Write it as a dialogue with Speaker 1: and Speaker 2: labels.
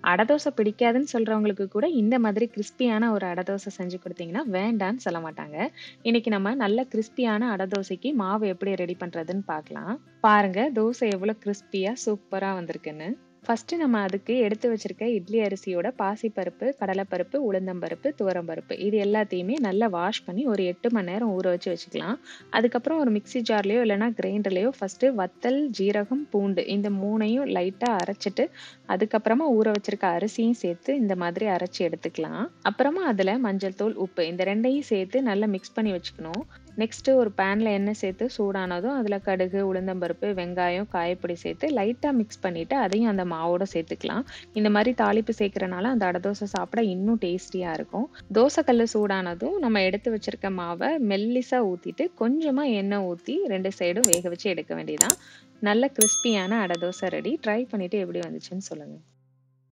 Speaker 1: அடை தோசை பிடிக்காதுன்னு சொல்றவங்களுக்கு கூட இந்த மாதிரி கிரிஸ்பியான ஒரு அடை தோசை செஞ்சு குடுத்தீங்கன்னா, வேண்டான்னு சொல்ல மாட்டாங்க. இன்னைக்கு நம்ம நல்ல கிரிஸ்பியான அடை தோசைக்கு மாவு எப்படி ரெடி பண்றதுன்னு பார்க்கலாம். பாருங்க தோசை எவ்வளோ கிரிஸ்பியா சூப்பரா வந்திருக்குன்னு. ஃபர்ஸ்ட்டு நம்ம அதுக்கு எடுத்து வச்சிருக்க இட்லி அரிசியோட பாசிப்பருப்பு, கடலைப்பருப்பு, உளுந்தம்பருப்பு, துவரம்பருப்பு இது எல்லாத்தையுமே நல்லா வாஷ் பண்ணி ஒரு 8 மணி நேரம் ஊற வச்சுக்கலாம். அதுக்கப்புறம் ஒரு மிக்ஸி ஜார்லயோ இல்லைன்னா கிரைண்டர்லயோ ஃபர்ஸ்ட்டு வத்தல், ஜீரகம், பூண்டு இந்த 3யும் லைட்டா அரைச்சிட்டு, அதுக்கப்புறமா ஊற வச்சிருக்க அரிசியும் சேர்த்து இந்த மாதிரி அரைச்சு எடுத்துக்கலாம். அப்புறமா அதுல மஞ்சள் தூள், உப்பு இந்த 2யும் சேர்த்து நல்லா மிக்ஸ் பண்ணி வச்சுக்கணும். நெக்ஸ்ட்டு ஒரு பேன்ல எண்ணெய் சேர்த்து சூடானதும் அதுல கடுகு, உளுந்தம்பருப்பு, வெங்காயம், காயப்பொடி சேர்த்து லைட்டா மிக்ஸ் பண்ணிட்டு அதையும் அந்த மாவோட சேர்த்துக்கலாம். இந்த மாதிரி தாளிப்பு சேர்க்கறனால அந்த அடை தோசை சாப்பிட இன்னும் டேஸ்டியா இருக்கும். தோசை கல்லு சூடானதும் நம்ம எடுத்து வச்சிருக்க மாவை மெல்லிசா ஊத்திட்டு கொஞ்சமா எண்ணெய் ஊத்தி 2 சைடும் வேக வச்சு எடுக்க வேண்டியதுதான். நல்ல கிறிஸ்பியான அடை தோசை ரெடி. ட்ரை பண்ணிட்டு எப்படி வந்துச்சுன்னு சொல்லுங்க.